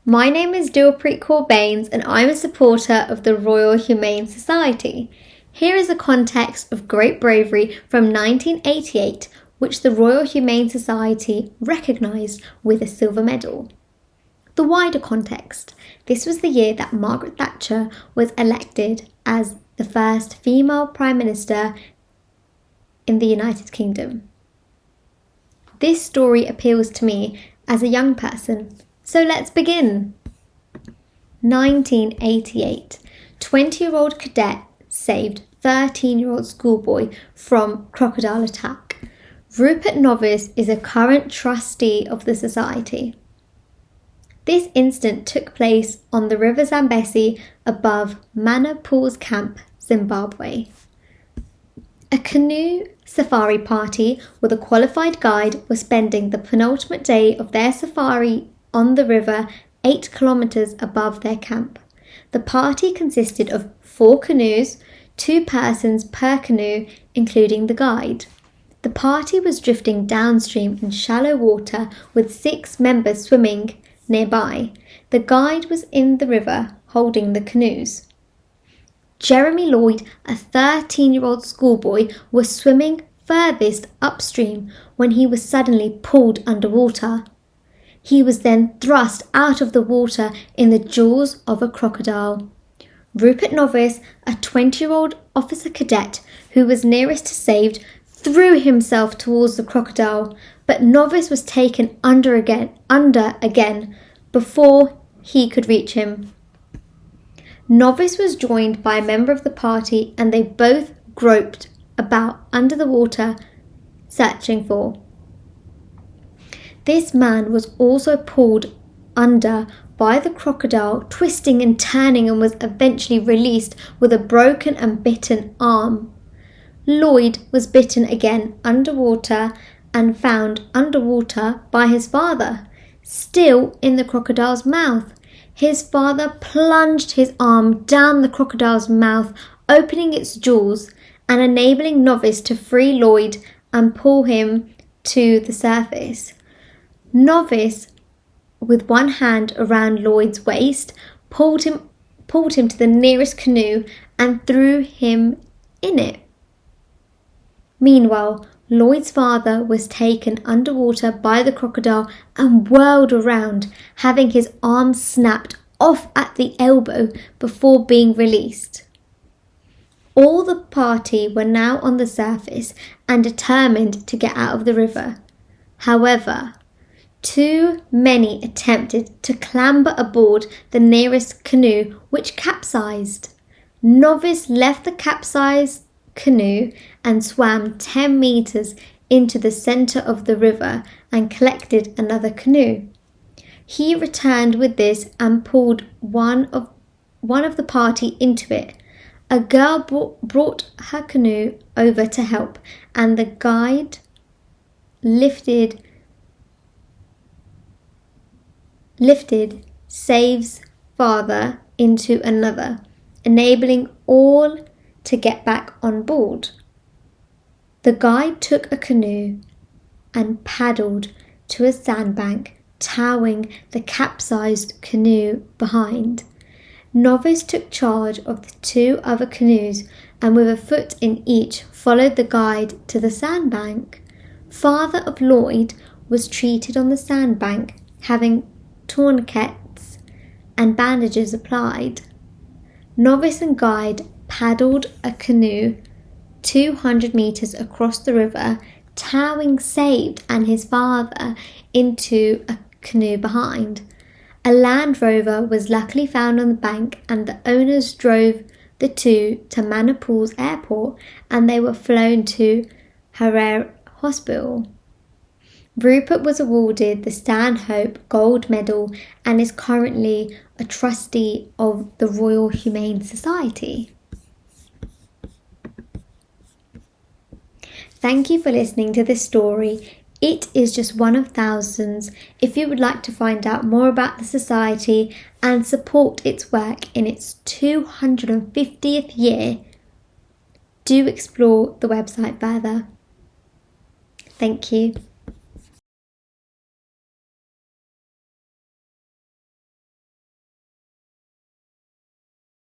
My name is Dilpreet Kaur Baines and I'm a supporter of the Royal Humane Society. Here is a context of great bravery from 1988, which the Royal Humane Society recognised with a silver medal. The wider context. This was the year that Margaret Thatcher was elected as the first female Prime Minister in the United Kingdom. This story appeals to me as a young person. So let's begin. 1988. 20-year-old Cadet saved 13-year-old schoolboy from crocodile attack. Rupert Novice is a current trustee of the society. This incident took place on the River Zambezi above Mana Pools Camp, Zimbabwe. A canoe safari party with a qualified guide was spending the penultimate day of their safari on the river 8 kilometres above their camp. The party consisted of 4 canoes, 2 persons per canoe, including the guide. The party was drifting downstream in shallow water with 6 members swimming nearby. The guide was in the river holding the canoes. Jeremy Lloyd, a 13-year-old schoolboy, was swimming furthest upstream when he was suddenly pulled underwater. He was then thrust out of the water in the jaws of a crocodile. Rupert Novice, a 20-year-old officer cadet who was nearest to saved, threw himself towards the crocodile, but Novice was taken under again before he could reach him. Novice was joined by a member of the party and they both groped about under the water, searching for. This man was also pulled under by the crocodile, twisting and turning, and was eventually released with a broken and bitten arm. Lloyd was bitten again underwater and found underwater by his father, still in the crocodile's mouth. His father plunged his arm down the crocodile's mouth, opening its jaws and enabling Novice to free Lloyd and pull him to the surface. Novice, with one hand around Lloyd's waist, pulled him to the nearest canoe and threw him in it. Meanwhile, Lloyd's father was taken underwater by the crocodile and whirled around, having his arm snapped off at the elbow before being released. All the party were now on the surface and determined to get out of the river. However, too many attempted to clamber aboard the nearest canoe, which capsized. Novice left the capsized canoe and swam 10 metres into the centre of the river and collected another canoe. He returned with this and pulled one of the party into it. A girl brought her canoe over to help, and the guide lifted Save's father into another, enabling all to get back on board. The guide took a canoe and paddled to a sandbank, towing the capsized canoe behind. Novice took charge of the 2 other canoes and with a foot in each followed the guide to the sandbank. Father of Lloyd was treated on the sandbank, having tourniquets and bandages applied. Novice and guide paddled a canoe 200 metres across the river, towing Saved and his father into a canoe behind. A Land Rover was luckily found on the bank and the owners drove the 2 to Mana Pools Airport and they were flown to Harare Hospital. Rupert was awarded the Stanhope Gold Medal and is currently a trustee of the Royal Humane Society. Thank you for listening to this story. It is just one of thousands. If you would like to find out more about the Society and support its work in its 250th year, do explore the website further. Thank you.